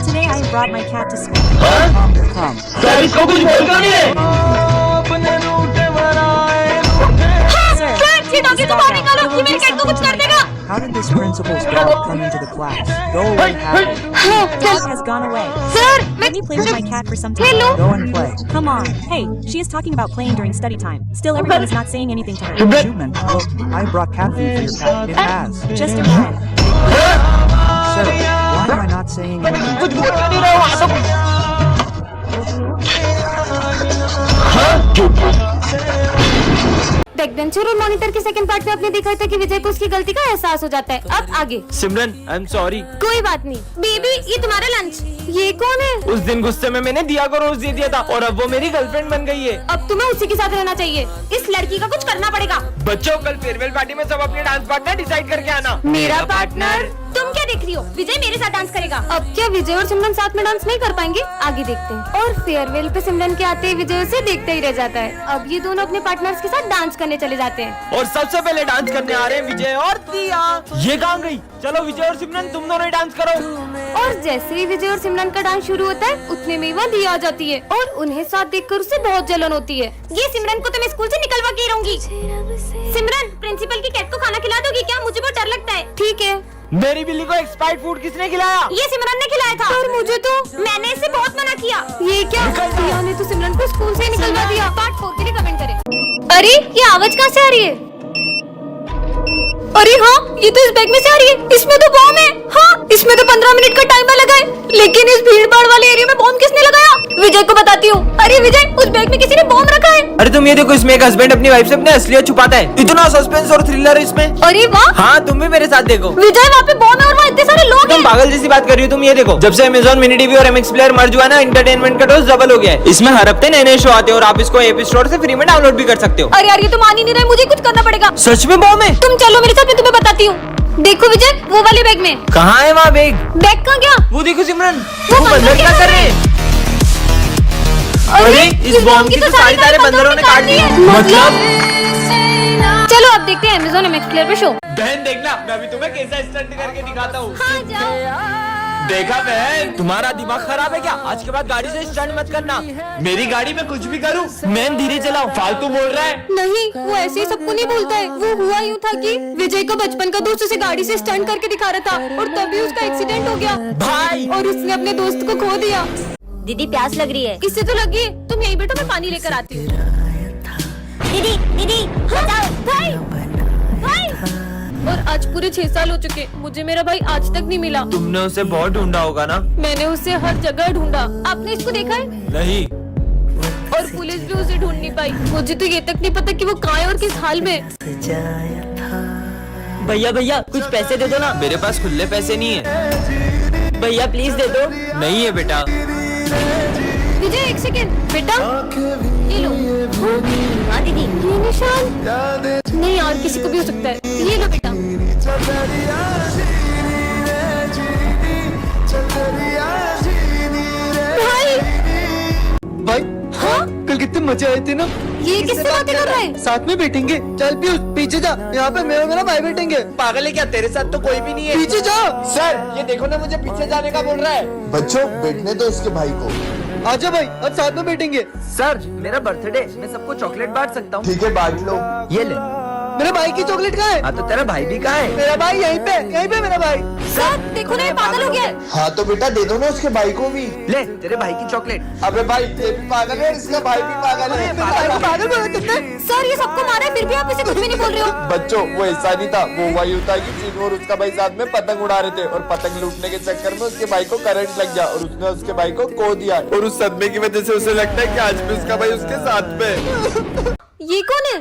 Today I brought my cat to school. Come. Sir इसको कुछ बोल क्यों नहीं है? ये डॉगी को बाहर निकालो, ये मेरे कैट को कुछ कर देगा। How did this principal's dog come into the class? Go away, Harry. The dog has gone away. Sir, Let me play with my cat for some time. Hello. Go and play. Come on. Hey, she is talking about playing during study time. Still, everyone is not saying anything to her. Shubman, look, I brought cat food for your cat. It has. Just a minute. Sarah, why am I not saying anything? कुछ बोल क्यों नहीं रहे हो? Backbencher और monitor के second part में आपने देखा था कि विजय को उसकी गलती का एहसास हो जाता है। अब आगे। सिमरन, आई एम सॉरी। कोई बात नहीं। बेबी, ये तुम्हारा लंच। ये कौन है? उस दिन गुस्से में मैंने दिया को रोज दे दिया था और अब वो मेरी गर्लफ्रेंड बन गई है। अब तुम्हें उसी के साथ रहना चाहिए। इस लड़की का कुछ करना पड़ेगा। बच्चों, कल फेयरवेल पार्टी में सब अपने डांस पार्टनर डिसाइड करके आना। मेरा पार्टनर? तुम क्या देख रही हो? विजय मेरे साथ डांस करेगा। अब क्या विजय और सिमरन साथ में डांस नहीं कर पाएंगे? आगे देखते हैं। और फेयरवेल पे सिमरन के आते ही विजय उसे देखते ही रह जाता है। अब ये दोनों अपने पार्टनर्स के साथ डांस करने चले जाते हैं। और सबसे पहले डांस करने आ रहे हैं विजय और दिया। ये कहाँ गई? चलो विजय और सिमरन तुम दोनों ही डांस करो। और जैसे ही विजय और सिमरन का डांस शुरू होता है, उतने में वहाँ दिया आ जाती है और उन्हें साथ देखकर उसे बहुत जलन होती है। ये सिमरन को तो मैं स्कूल से निकलवा के ही रहूंगी। सिमरन, प्रिंसिपल की कैट को खाना खिला दोगी क्या? मुझे बहुत डर लगता है। ठीक है। मेरी बिल्ली को एक्सपायर्ड फूड किसने खिलाया? ये सिमरन ने खिलाया था। और मुझे तो मैंने इसे बहुत मना किया। ये क्या? दिया ने तो सिमरन को स्कूल से ही निकलवा दिया। पार्ट 4 के लिए कमेंट करें। अरे ये आवाज कहाँ से आ रही है? अरे हाँ, ये तो इस बैग में से आ रही है। इसमें तो बॉम्ब है। हाँ, इसमें तो 15 मिनट का टाइमर लगा है। लेकिन इस भीड़ भाड़ वाले एरिया में बॉम्ब किसने लगाया? विजय को बताती हूँ। अरे विजय, उस बैग में किसी ने बॉम्ब रखा है। अरे तुम ये देखो, इसमें एक हस्बैंड अपनी वाइफ से अपने असलियत छुपाता है। इतना सस्पेंस और थ्रिलर है इसमें। अरे वाह। हाँ, तुम भी मेरे साथ देखो। विजय, वहाँ पे बॉम्ब है और वहाँ इतने सारे लोग तुम हैं। पागल जैसी बात कर रही हो। तुम ये देखो, जब से Amazon मिनी टीवी और MX प्लेयर मर्ज हुआ ना, एंटरटेनमेंट का डोज डबल हो गया है। इसमें हर हफ्ते नए नए शो आते हैं और आप इसको ऐप स्टोर से फ्री में डाउनलोड भी कर सकते हो। अरे यार, ये तो मान ही नहीं रहे। मुझे कुछ करना पड़ेगा। सच में बॉम्ब है? तुम चलो मेरे साथ, मैं तुम्हें बताती हूँ। देखो विजय, वो वाले बैग में। कहाँ है वहाँ बैग? बैग कहाँ गया? वो देखो सिमरन, वो वो बंदर क्या कर रहे हैं? अरे इस बॉम्ब की तो सारी तारें बंदरों ने काट दी। मतलब? चलो अब देखते हैं Amazon MX प्लेयर पे शो। बहन देखना, मैं अभी तुम्हें कैसा स्टंट करके दिखाता हूँ। हाँ, जाओ। देखा बहन, तुम्हारा दिमाग खराब है क्या? आज के बाद गाड़ी से स्टंट मत करना। मेरी गाड़ी में कुछ भी करूँ, मैं धीरे चलाओ। फालतू बोल रहा है। नहीं, वो ऐसे ही सबको नहीं बोलता है। वो हुआ यूँ था कि विजय का बचपन का दोस्त उसे गाड़ी से स्टंट करके दिखा रहा था और तभी उसका एक्सीडेंट हो गया भाई, और उसने अपने दोस्त को खो दिया। दीदी प्यास लग रही है। इससे तो लगी। तुम यहीं बैठो, मैं पानी लेकर आती हूँ। दीदी दीदी बचाओ। भाई, भाई। और आज पूरे 6 साल हो चुके, मुझे मेरा भाई आज तक नहीं मिला। तुमने उसे बहुत ढूंढा होगा ना? मैंने उसे हर जगह ढूंढा। आपने इसको देखा है? नहीं। और पुलिस भी उसे ढूंढ नहीं पाई। मुझे तो ये तक नहीं पता कि वो कहाँ है और किस हाल में। भैया भैया कुछ पैसे दे दो ना। मेरे पास खुले पैसे नहीं है। भैया प्लीज दे दो। नहीं है बेटा। विजय, एक सेकेंड बेटा, ये लो। हाँ दीदी। ये निशान नहीं यार, किसी को भी हो सकता है। ये लो बेटा। भाई, भाई, हाँ? कल कितने मजे आए थे ना। ये किससे बातें कर रहा है? साथ में बैठेंगे। चल पीयूष, पीछे जा। यहाँ पे मैं और मेरा भाई बैठेंगे। पागल है क्या? तेरे साथ तो कोई भी नहीं है। पीछे जा। सर, ये देखो ना, मुझे पीछे जाने का बोल रहा है। बच्चों, बैठने दो उसके भाई को। आजा भाई, अब साथ में बैठेंगे। सर, मेरा बर्थडे, मैं सबको चॉकलेट बांट सकता हूँ। ठीक है, बांट लो। ये ले। मेरे भाई की चॉकलेट कहाँ है? हाँ तो तेरा भाई भी कहाँ है? मेरा भाई यहीं पे मेरा भाई। सर देखो ना, ये पागल हो गया है। हाँ तो बेटा दे दो ना उसके भाई को भी। ले तेरे भाई की चॉकलेट। अबे भाई, ये भी पागल है, इसका भाई भी पागल है। मेरे भाई को पागल बोला तुमने? सर, ये सबको मारा है, फिर भी आप इसे कुछ भी नहीं बोल रहे हो। बच्चों, वो ऐसा नहीं था। वो वही होता है कि चीनू और उसका भाई साथ में पतंग उड़ा रहे थे और पतंग लूटने के चक्कर में उसके भाई को करंट लग गया और उसने उसके भाई को खो दिया और उस सदमे की वजह से उसे लगता है कि आज भी उसका भाई उसके साथ में। ये कौन है?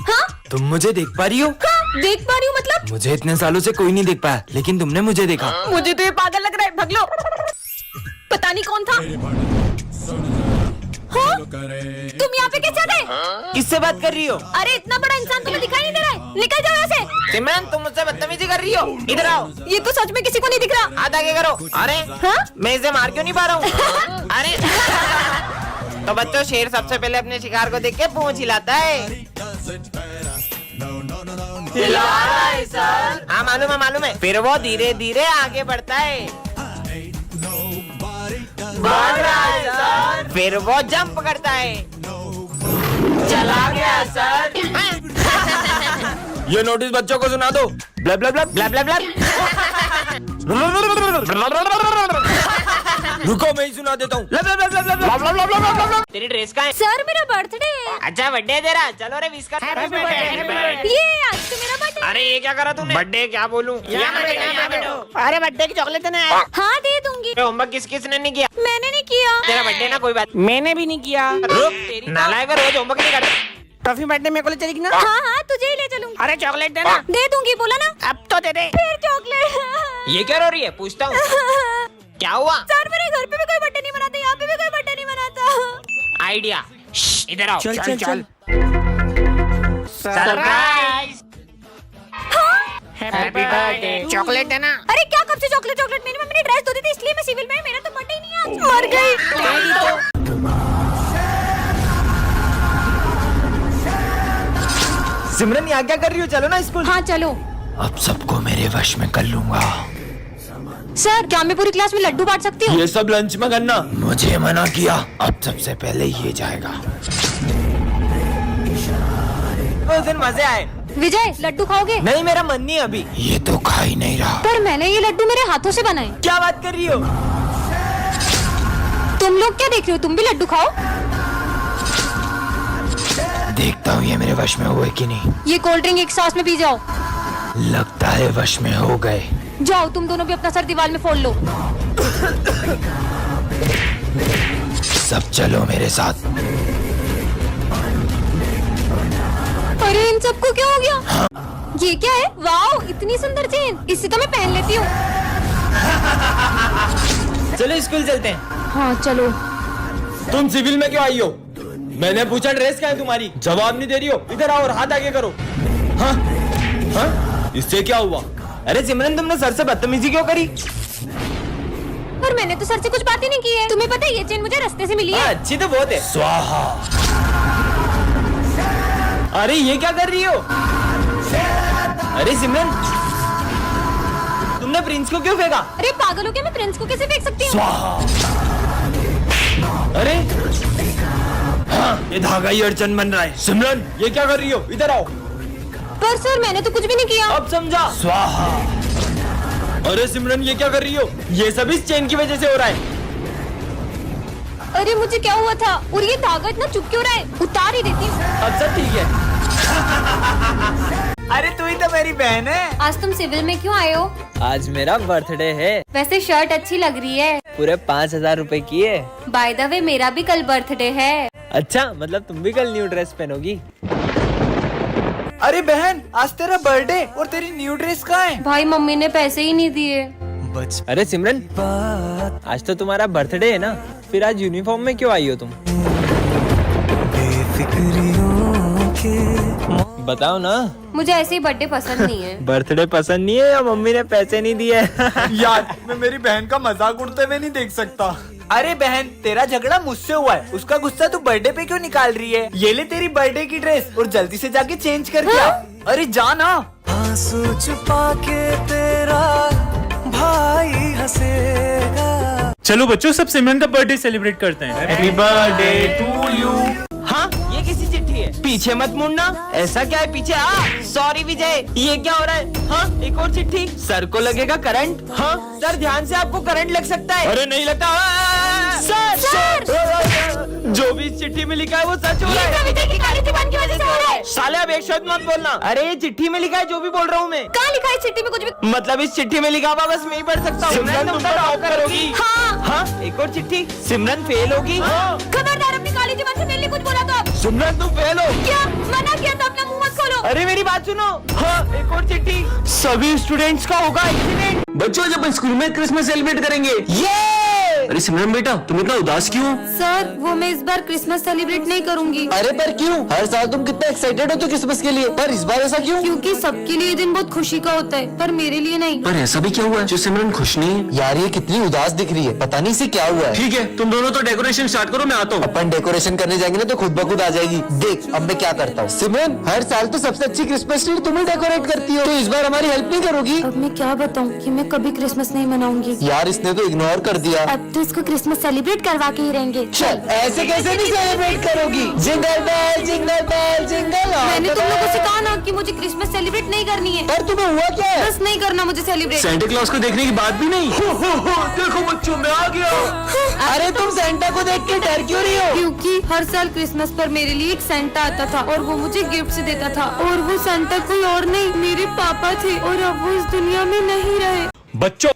हाँ? तुम मुझे देख पा रही हो? हाँ, देख पा रही हूँ। मतलब मुझे इतने सालों से कोई नहीं देख पाया, लेकिन तुमने मुझे देखा। मुझे तो ये पागल लग रहा है। भाग लो। पता नहीं कौन था। हाँ? तुम यहाँ पे कैसे आ गए? किससे बात कर रही हो? अरे इतना बड़ा इंसान तुम्हें दिखाई नहीं दे रहा है। निकल जाओ यहाँ से। सिमरन, तुम मुझसे बदतमीजी कर रही हो। इधर आओ। ये तो सच में किसी को नहीं दिख रहा। हाथ आगे करो। अरे हाँ? मैं इसे मार क्यों नहीं पा रहा हूँ? अरे तो बच्चों, शेर सबसे पहले अपने शिकार को देख के पूंछ हिलाता है। हाँ मालूम है। फिर वो धीरे धीरे आगे बढ़ता है। भाग रहा है सर। फिर वो जंप करता है। चला गया सर। ये नोटिस बच्चों को सुना दो। Bulb bulb bulb bulb bulb bulb. रुको मैं ही सुना देता हूँ। तेरी ड्रेस का है? सर मेरा बर्थडे है। अच्छा बर्थडे है तेरा, चलो रे विश कर। ये आज तो मेरा बर्थडे। अरे ये क्या करा तूने? बर्थडे क्या बोलूं? अरे बर्थडे की चॉकलेट देना है। हाँ दे दूंगी। होमवर्क किस किसने नहीं किया? मैंने नहीं किया। तेरा बर्थडे ना, कोई बात। मैंने भी नहीं किया। रुक, तेरी नालायक है, रोज होमवर्क नहीं करता। टॉफी बर्थडे मेरे को ले चलेगी ना? हाँ हाँ तुझे ही ले चलूंगी। अरे चॉकलेट देना। दे दूंगी बोला ना। अब तो दे दे। फिर चॉकलेट। ये क्या रो रही है? पूछता हूँ क्या हुआ? सर मेरे घर पे भी कोई बर्थडे नहीं मनाता, यहाँ पे भी कोई बर्थडे नहीं मनाता। आइडिया, इधर आओ। चल चल चल। सरप्राइज। Happy birthday. चॉकलेट देना। अरे क्या कब से चॉकलेट चॉकलेट? मेरी मम्मी ने ड्रेस धो दी थी इसलिए मैं सिविल में, मेरा तो बर्थडे ही नहीं है आज। मर गई। सिमरन यहाँ क्या कर रही हो? चलो ना स्कूल। हाँ चलो। अब सबको मेरे वश में कर लूंगा। सर क्या मैं पूरी क्लास में लड्डू बांट सकती हूँ? ये सब लंच में करना। मुझे मना किया, अब सबसे पहले ये जाएगा। उस दिन मजे आए। विजय लड्डू खाओगे? नहीं मेरा मन नहीं अभी। ये तो खा ही नहीं रहा। पर मैंने ये लड्डू मेरे हाथों से बनाए। क्या बात कर रही हो? तुम लोग क्या देख रहे हो? तुम भी लड्डू खाओ। देखता हूँ ये मेरे वश में हुए कि नहीं। ये कोल्ड ड्रिंक एक सांस में पी जाओ। लगता है वश में हो गए। जाओ तुम दोनों भी अपना सर दीवार में फोड़ लो। सब चलो मेरे साथ। अरे इन सबको क्या हो गया? ये क्या है? वाओ इतनी सुंदर चेन, इसे तो मैं पहन लेती हूँ। चलो स्कूल चलते हैं। हाँ चलो। तुम सिविल में क्यों आई हो? मैंने पूछा ड्रेस क्या है तुम्हारी, जवाब नहीं दे रही हो। इधर आओ और हाथ आगे करो। हाँ? हाँ? इससे क्या हुआ? अरे सिमरन तुमने सर से बदतमीजी क्यों करी? पर मैंने तो सर से कुछ बात ही नहीं की है। तुम्हें पता है ये चेन मुझे रास्ते से मिली है। अच्छी तो बहुत है। स्वाहा। अरे ये क्या कर रही हो? अरे सिमरन तुमने प्रिंस को क्यों फेंका? अरे पागल हो क्या? मैं प्रिंस को कैसे फेंक सकती हूँ? स्वाहा। अरे हाँ, ये धागा ही अड़चन बन रहा है। सिमरन ये क्या कर रही हो? इधर आओ। पर सर मैंने तो कुछ भी नहीं किया। अब समझा। स्वाहा। अरे सिमरन ये क्या कर रही हो? ये सब इस चेन की वजह से हो रहा है। अरे मुझे क्या हुआ था? और ये धागा इतना चुप क्यों रहा है? उतार ही देती हूँ। अब सब ठीक है। अरे तू ही तो मेरी बहन है। आज तुम सिविल में क्यों आए हो? आज मेरा बर्थडे है। वैसे शर्ट अच्छी लग रही है। पूरे 5,000 रुपए की है। बाय द वे मेरा भी कल बर्थडे है। अच्छा मतलब तुम भी कल न्यू ड्रेस पहनोगी? अरे बहन आज तेरा बर्थडे और तेरी न्यू ड्रेस कहाँ है? भाई मम्मी ने पैसे ही नहीं दिए। अरे सिमरन आज तो तुम्हारा बर्थडे है ना, फिर आज यूनिफॉर्म में क्यों आई हो तुम? बताओ ना। मुझे ऐसे ही बर्थडे पसंद नहीं है। बर्थडे पसंद नहीं है या मम्मी ने पैसे नहीं दिए? यार मैं मेरी बहन का मजाक उड़ते हुए नहीं देख सकता। अरे बहन तेरा झगड़ा मुझसे हुआ है, उसका गुस्सा तू बर्थडे पे क्यों निकाल रही है? ये ले तेरी बर्थडे की ड्रेस और जल्दी से जाके चेंज करके आ। अरे जा ना। आंसू छुपा के तेरा भाई हंसेगा। चलो बच्चों सब सिमरन का बर्थडे सेलिब्रेट करते हैं। Happy birthday to you. हाँ ये किसी चिट्ठी है, पीछे मत मुड़ना। ऐसा क्या है पीछे? सॉरी विजय ये क्या हो रहा है? हाँ एक और चिट्ठी। सर को लगेगा करंट। हाँ सर ध्यान से, आपको करंट लग सकता है। अरे नहीं लगता। सर जो भी इस चिट्ठी में लिखा है वो सच हो रहा है। विजय की काली जुबान की वजह से हो रहा है। साले अब एक शब्द मत बोलना। अरे ये चिट्ठी में लिखा है जो भी बोल रहा हूँ मैं। कहाँ लिखा है चिट्ठी में कुछ भी? मतलब इस चिट्ठी में लिखा हुआ बस मैं ही पढ़ सकता हूँ। सिमरन तुम तो टॉप करोगी। हाँ। हाँ एक और चिट्ठी। सिमरन फेल होगी। खबरदार अपनी काली जुबान से मेरे लिए कुछ बोला तो आप। सिमरन तुम फेल हो। क्या मना किया था? अपना मुंह मत खोलो। अरे मेरी बात सुनो। हाँ एक और चिट्ठी। सभी स्टूडेंट्स का होगा एक्सीडेंट। बच्चों जब स्कूल में क्रिसमस सेलिब्रेट करेंगे। ये अरे सिमरन बेटा तुम इतना उदास क्यों हो? सर वो मैं इस बार क्रिसमस सेलिब्रेट नहीं करूंगी अरे पर क्यों? हर साल तुम कितना एक्साइटेड हो तो क्रिसमस के लिए, पर इस बार ऐसा क्यों? क्योंकि सबके लिए ये दिन बहुत खुशी का होता है पर मेरे लिए नहीं। पर ऐसा भी क्या हुआ है जो सिमरन खुश नहीं है? यार ये कितनी उदास दिख रही है, पता नहीं इसे क्या हुआ है। ठीक है तुम दोनों तो डेकोरेशन स्टार्ट करो, मैं आता हूँ। अपन डेकोरेशन करने जाएंगे ना तो खुद ब खुद आ जाएगी। देख अब मैं क्या करता हूँ। सिमरन हर साल तो सबसे अच्छी क्रिसमस ट्री तुम ही डेकोरेट करती हो, तो इस बार हमारी हेल्प नहीं करोगी? अब मैं क्या बताऊँ कि मैं कभी क्रिसमस नहीं मनाऊंगी। यार इसने तो इग्नोर कर दिया। अब तो इसको क्रिसमस सेलिब्रेट करवा के ही रहेंगे। चल ऐसे कैसे नहीं सेलिब्रेट करोगी? Jingle bell jingle bell jingle all मैंने द तुम लोगों को वे। सिखाया ना कि मुझे क्रिसमस सेलिब्रेट नहीं करनी है। पर तुम्हें हुआ क्या है? बस नहीं करना मुझे सेलिब्रेट। सेंटा क्लॉज को देखने की बात भी नहीं। देखो बच्चों मैं आ गया। अरे तुम सेंटा को देख के डर क्यों रही हो? क्योंकि हर साल क्रिसमस पर मेरे लिए एक सेंटा आता था और वो मुझे गिफ्ट देता था, और वो सेंटा कोई और नहीं मेरे पापा थे, और अब वो इस दुनिया में नहीं रहे। बच्चों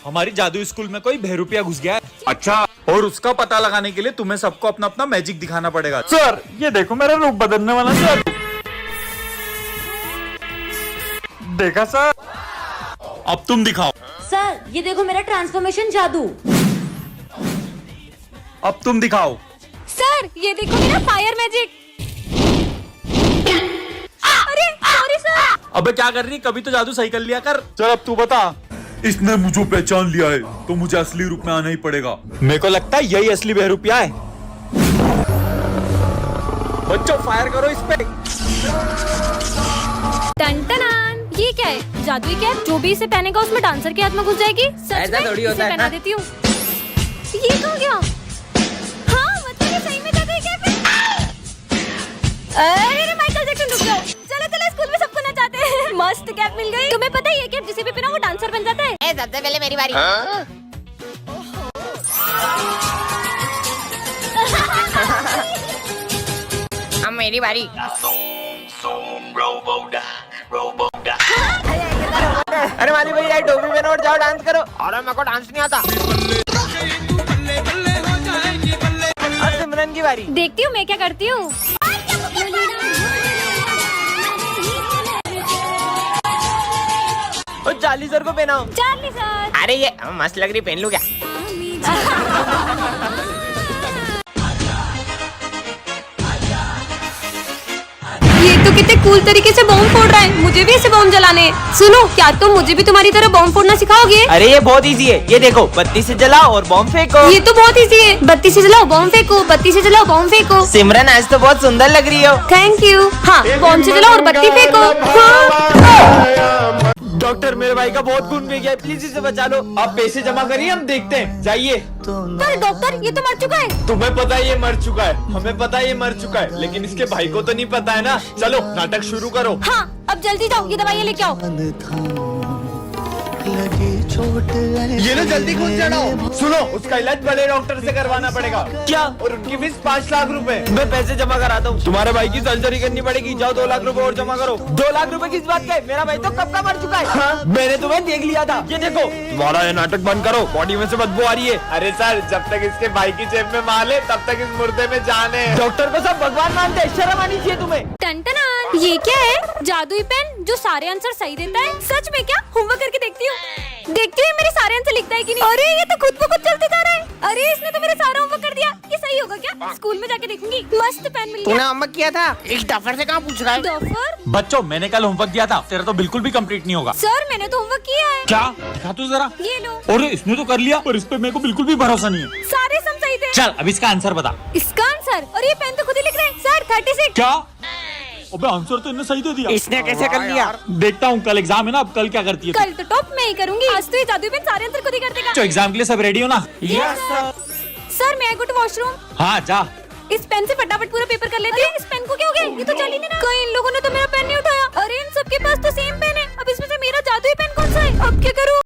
हमारी जादू स्कूल में कोई बहरूपिया घुस गया है। अच्छा, और उसका पता लगाने के लिए तुम्हें सबको अपना अपना मैजिक दिखाना पड़ेगा। सर ये देखो मेरा रूप बदलने वाला जादू। देखा सर, अब तुम दिखाओ। सर ये देखो मेरा ट्रांसफॉर्मेशन जादू। अब तुम दिखाओ। सर ये देखो मेरा फायर मैजिक। अरे सॉरी सर। अबे क्या कर रही, कभी तो जादू सही कर लिया कर। चल अब तू बता। इसने मुझे पहचान लिया है तो मुझे असली रूप में आना ही पड़ेगा। मेरे को लगता है यही असली बहरूपिया है। बच्चों फायर करो इस पे। टन-टनान, ये क्या है? जादुई कैप, जो भी इसे पहनेगा उसमें डांसर के हाथ में घुस जाएगी। सच में थोड़ी होता इसे है, पहना हाँ। देती हूँ। ये कहाँ गया? हाँ मतलब ये सही में जादुई कैप है। अरे माइकल जैक्सन रुक जाओ। चलो चलो स्कूल में सबको नचाते हैं। मस्त कैप मिल गई। तुम्हें पता है ये कैप जिसे भी पहना वो डांसर बन जाता है। सबसे पहले मेरी बारी। अब मेरी बारी। अरे माली भैया टोपी पहनो और जाओ डांस करो। अरे मेरे को डांस नहीं आता। अब सिमरन की बारी। देखती हूँ मैं क्या करती हूँ। और चार्ली सर को पहनाओ। Charlie sir. अरे ये मस्त लग रही, पहन लूं क्या? ये तो कितने कूल तरीके से बॉम्ब फोड़ रहा है। मुझे भी ऐसे बॉम्ब जलाने हैं। सुनो क्या तुम मुझे भी तुम्हारी तरह बॉम्ब फोड़ना सिखाओगे? अरे ये बहुत इजी है, ये देखो बत्ती से जलाओ और बॉम्ब फेंको। ये तो बहुत इजी है। बत्ती से जलाओ बॉम्ब फेंको, बत्ती से जलाओ बॉम्ब फेंको। सिमरन आज तो बहुत सुंदर लग रही हो। Thank you. हाँ बॉम्ब से जलाओ और बत्ती फेंको। हाँ। डॉक्टर मेरे भाई का बहुत खून बह गया है, प्लीज इसे बचा लो। आप पैसे जमा करिए, हम देखते हैं। जाइए। पर डॉक्टर ये तो मर चुका है। तुम्हें पता है ये मर चुका है, हमें पता है ये मर चुका है, लेकिन इसके भाई को तो नहीं पता है ना। चलो नाटक शुरू करो। हाँ अब जल्दी जाओ ये दवाइयाँ लेके आओ। ये ना जल्दी खुद चढ़ाओ। सुनो उसका इलाज बड़े डॉक्टर से करवाना पड़ेगा। क्या? और उनकी फीस 5 लाख रुपए। मैं पैसे जमा कराता हूँ। तुम्हारे भाई की सर्जरी करनी पड़ेगी, जाओ 2 लाख रुपए और जमा करो। 2 लाख रुपए किस बात का? मेरा भाई तो कब का मर चुका है। हाँ? मैंने तुम्हें देख लिया था। ये देखो तुम्हारा ये नाटक बंद करो, बॉडी में से बदबू आ रही है। अरे सर जब तक इसके भाई की जेब में माल है तब तक इस मुर्दे में जान है। डॉक्टर को सब भगवान मानते हैं, शर्म आनी चाहिए तुम्हें। टन-टनान, ये क्या है? जादुई पेन जो सारे आंसर सही देता है। सच में क्या? होमवर्क करके देखती हूँ। देखती हूँ मेरे सारे आंसर लिखता है कि नहीं। अरे ये तो खुद ब खुद चलते जा रहा है। अरे इसने तो मेरा सारा होमवर्क कर दिया। ये सही होगा क्या? स्कूल में जाके देखूंगी। मस्त पेन मिल तूने गया। होमवर्क किया था? इस डफर से कहाँ पूछ रहा है? डॉफर? बच्चों मैंने कल होमवर्क दिया था, तेरा तो बिल्कुल भी कंप्लीट नहीं होगा। सर मैंने तो होमवर्क किया है। क्या दिखा तू जरा। ये लो। और इसने तो कर लिया, पर इस पे मेरे को बिल्कुल भी भरोसा नहीं है। सारे सम सही थे। चल अब इसका आंसर बता। इसका आंसर? और ये पेन तो खुद ही लिख रहे हैं। सर 36। क्या? अबे आंसर तो इन्हें सही दे दिया। इसने कैसे कर लिया? देखता हूँ कल एग्जाम है ना, अब कल क्या करती है तू? कल तो टॉप मैं ही करूंगी। आज तो ये जादुई पेन सारे आंसर खुद ही कर देगा। तो एग्जाम के लिए सब रेडी हो ना? सर मैं गो टू वॉशरूम। हाँ जा। इस पेन से फटाफट पूरा पेपर कर लेते हैं। इस पेन को क्या हो गया? ये तो चल ही नहीं रहा। कहीं इन लोगों ने तो मेरा पेन नहीं उठाया। अरे इन सबके पास तो सेम पेन है। अब इसमें से मेरा जादुई पेन कौन सा है? अब क्या करूँ?